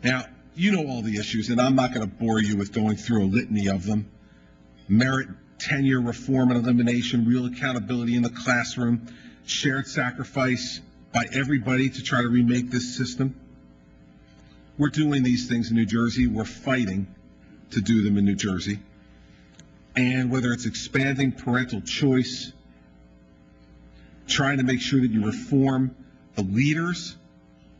Now, you know all the issues, and I'm not going to bore you with going through a litany of them. Merit, tenure, reform and elimination, real accountability in the classroom, shared sacrifice by everybody to try to remake this system. We're doing these things in New Jersey. We're fighting to do them in New Jersey. And whether it's expanding parental choice, trying to make sure that you reform the leaders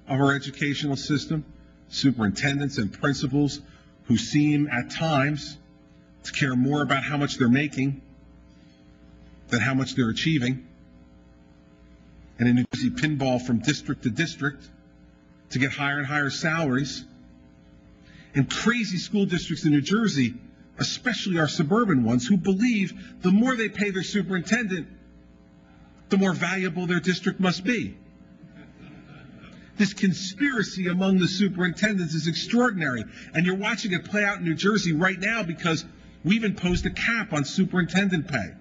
of our educational system, superintendents and principals who seem at times to care more about how much they're making than how much they're achieving. And in New Jersey, pinball from district to district to get higher and higher salaries. And crazy school districts in New Jersey, especially our suburban ones, who believe the more they pay their superintendent, the more valuable their district must be. This conspiracy among the superintendents is extraordinary, and you're watching it play out in New Jersey right now because we've imposed a cap on superintendent pay.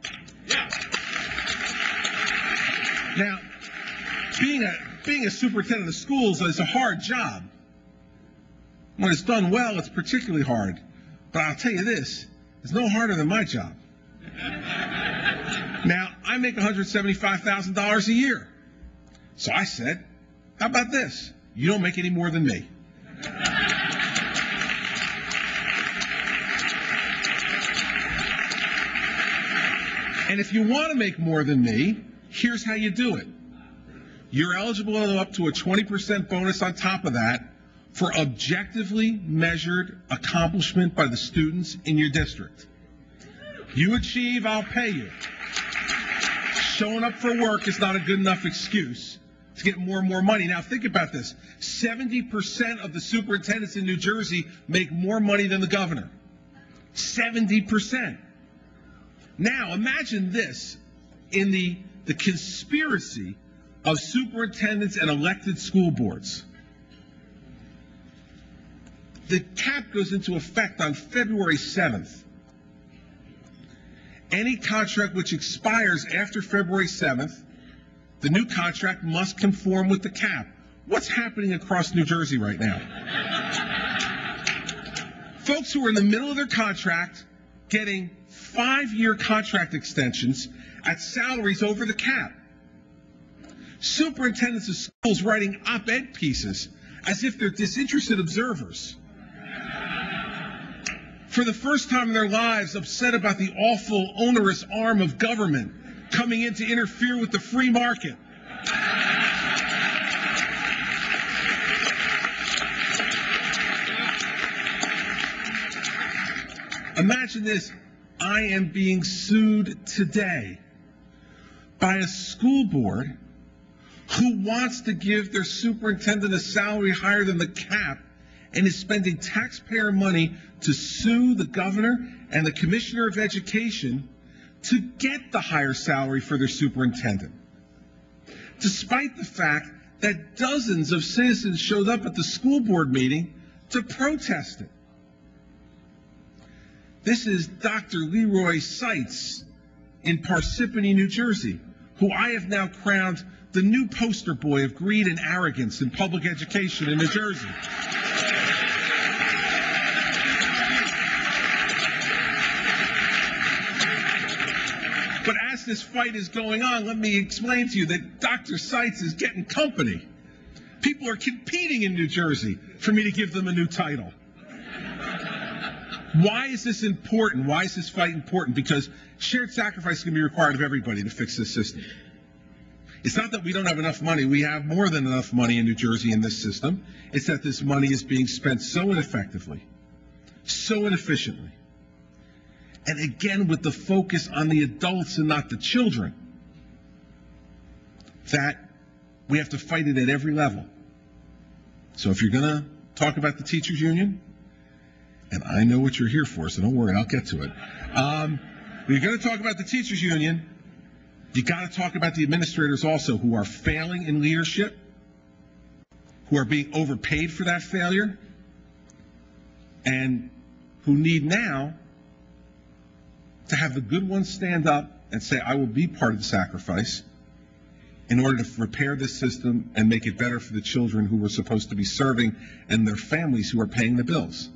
Now, being a superintendent of schools is a hard job. When it's done well, it's particularly hard. But I'll tell you this, it's no harder than my job. Now, I make $175,000 a year. So I said, how about this? You don't make any more than me. And if you want to make more than me, here's how you do it. You're eligible up to a 20% bonus on top of that for objectively measured accomplishment by the students in your district. You achieve, I'll pay you. Showing up for work is not a good enough excuse to get more and more money. Now think about this. 70% of the superintendents in New Jersey make more money than the governor. 70%. Now imagine this in the conspiracy of superintendents and elected school boards. The cap goes into effect on February 7th. Any contract which expires after February 7th, the new contract must conform with the cap. What's happening across New Jersey right now? Folks who are in the middle of their contract getting 5-year contract extensions at salaries over the cap. Superintendents of schools writing op-ed pieces as if they're disinterested observers. For the first time in their lives, upset about the awful, onerous arm of government coming in to interfere with the free market. Imagine this. I am being sued today by a school board who wants to give their superintendent a salary higher than the cap and is spending taxpayer money to sue the governor and the commissioner of education to get the higher salary for their superintendent, despite the fact that dozens of citizens showed up at the school board meeting to protest it. This is Dr. Leroy Seitz in Parsippany, New Jersey, who I have now crowned the new poster boy of greed and arrogance in public education in New Jersey. But as this fight is going on, let me explain to you that Dr. Seitz is getting company. People are competing in New Jersey for me to give them a new title. Why is this important? Why is this fight important? Because shared sacrifice is going to be required of everybody to fix this system. It's not that we don't have enough money. We have more than enough money in New Jersey in this system. It's that this money is being spent so ineffectively, so inefficiently. And again, with the focus on the adults and not the children, that we have to fight it at every level. So if you're going to talk about the teachers union, and I know what you're here for, so don't worry, I'll get to it. If you're going to talk about the teachers union, you got to talk about the administrators also who are failing in leadership, who are being overpaid for that failure, and who need now to have the good ones stand up and say, I will be part of the sacrifice, in order to repair this system and make it better for the children who we're supposed to be serving and their families who are paying the bills.